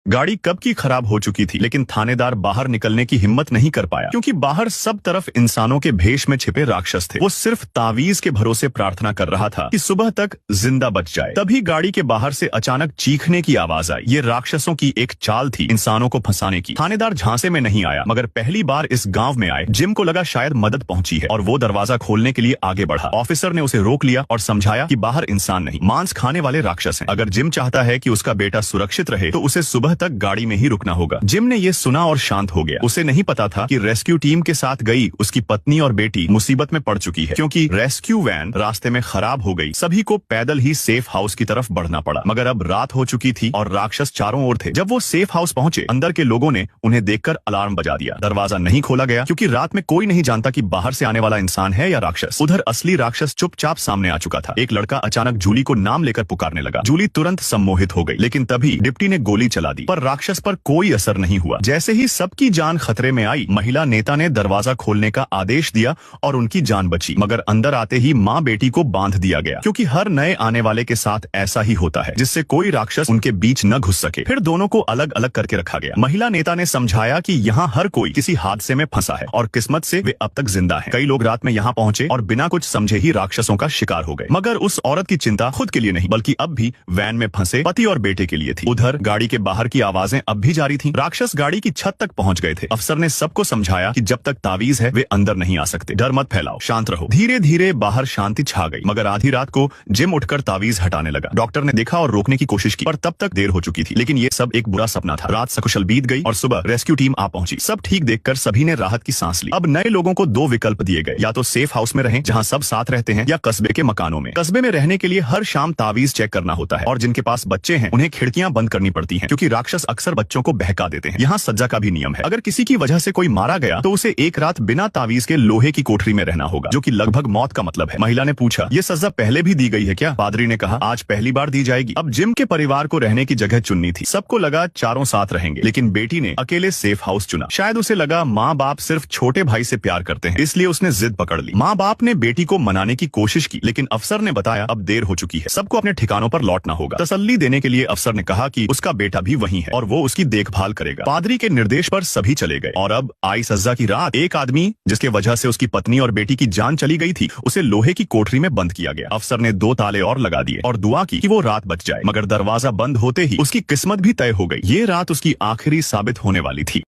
गाड़ी कब की खराब हो चुकी थी, लेकिन थानेदार बाहर निकलने की हिम्मत नहीं कर पाया क्योंकि बाहर सब तरफ इंसानों के भेष में छिपे राक्षस थे। वो सिर्फ तावीज के भरोसे प्रार्थना कर रहा था कि सुबह तक जिंदा बच जाए। तभी गाड़ी के बाहर से अचानक चीखने की आवाज आई। ये राक्षसों की एक चाल थी इंसानों को फंसाने की। थानेदार झांसे में नहीं आया, मगर पहली बार इस गाँव में आए। जिम को लगा शायद मदद पहुंची है और वो दरवाजा खोलने के लिए आगे बढ़ा। ऑफिसर ने उसे रोक लिया और समझाया कि बाहर इंसान नहीं, मांस खाने वाले राक्षस हैं। अगर जिम चाहता है कि उसका बेटा सुरक्षित रहे तो उसे सुबह तक गाड़ी में ही रुकना होगा। जिम ने ये सुना और शांत हो गया। उसे नहीं पता था कि रेस्क्यू टीम के साथ गई उसकी पत्नी और बेटी मुसीबत में पड़ चुकी है, क्योंकि रेस्क्यू वैन रास्ते में खराब हो गई। सभी को पैदल ही सेफ हाउस की तरफ बढ़ना पड़ा, मगर अब रात हो चुकी थी और राक्षस चारों ओर थे। जब वो सेफ हाउस पहुंचे, अंदर के लोगों ने उन्हें देखकर अलार्म बजा दिया। दरवाजा नहीं खोला गया क्योंकि रात में कोई नहीं जानता कि बाहर से आने वाला इंसान है या राक्षस। उधर असली राक्षस चुपचाप सामने आ चुका था। एक लड़का अचानक जूली को नाम लेकर पुकारने लगा। जूली तुरंत सम्मोहित हो गई, लेकिन तभी डिप्टी ने गोली चला दी, पर राक्षस पर कोई असर नहीं हुआ। जैसे ही सबकी जान खतरे में आई, महिला नेता ने दरवाजा खोलने का आदेश दिया और उनकी जान बची। मगर अंदर आते ही माँ बेटी को बांध दिया गया, क्योंकि हर नए आने वाले के साथ ऐसा ही होता है, जिससे कोई राक्षस उनके बीच न घुस सके। फिर दोनों को अलग अलग करके रखा गया। महिला नेता ने समझाया कि यहाँ हर कोई किसी हादसे में फंसा है और किस्मत से वे अब तक जिंदा हैं। कई लोग रात में यहाँ पहुंचे और बिना कुछ समझे ही राक्षसों का शिकार हो गए। मगर उस औरत की चिंता खुद के लिए नहीं, बल्कि अब भी वैन में फंसे पति और बेटे के लिए थी। उधर गाड़ी के बाहर की आवाजें अब भी जारी थीं। राक्षस गाड़ी की छत तक पहुंच गए थे। अफसर ने सबको समझाया कि जब तक तावीज है वे अंदर नहीं आ सकते। डर मत फैलाओ, शांत रहो। धीरे धीरे बाहर शांति छा गई, मगर आधी रात को जिम उठकर तावीज हटाने लगा। डॉक्टर ने देखा और रोकने की कोशिश की, पर तब तक देर हो चुकी थी। लेकिन ये सब एक बुरा सपना था। रात सकुशल बीत गई और सुबह रेस्क्यू टीम आ पहुंची। सब ठीक देखकर सभी ने राहत की सांस ली। अब नए लोगों को दो विकल्प दिए गए, या तो सेफ हाउस में रहें जहां सब साथ रहते हैं, या कस्बे के मकानों में। कस्बे में रहने के लिए हर शाम तावीज चेक करना होता है और जिनके पास बच्चे हैं उन्हें खिड़कियां बंद करनी पड़ती हैं, क्योंकि राक्षस अक्सर बच्चों को बहका देते हैं। यहाँ सज्जा का भी नियम है। अगर किसी की वजह से कोई मारा गया तो उसे एक रात बिना तावीज के लोहे की कोठरी में रहना होगा, जो कि लगभग मौत का मतलब है। महिला ने पूछा, ये सजा पहले भी दी गई है क्या? पादरी ने कहा, आज पहली बार दी जाएगी। अब जिम के परिवार को रहने की जगह चुननी थी। सबको लगा चारों साथ रहेंगे, लेकिन बेटी ने अकेले सेफ हाउस चुना। शायद उसे लगा माँ बाप सिर्फ छोटे भाई से प्यार करते हैं, इसलिए उसने जिद पकड़ ली। माँ बाप ने बेटी को मनाने की कोशिश की, लेकिन अफसर ने बताया अब देर हो चुकी है, सबको अपने ठिकानों पर लौटना होगा। तसल्ली देने के लिए अफसर ने कहा कि उसका बेटा भी वहीं है और वो उसकी देखभाल करेगा। पादरी के निर्देश पर सभी चले गए और अब आई सज्जा की रात। एक आदमी जिसके वजह से उसकी पत्नी और बेटी की जान चली गई थी, उसे लोहे की कोठरी में बंद किया गया। अफसर ने 2 ताले और लगा दिए और दुआ की कि वो रात बच जाए, मगर दरवाजा बंद होते ही उसकी किस्मत भी तय हो गई। ये रात उसकी आखिरी साबित होने वाली थी।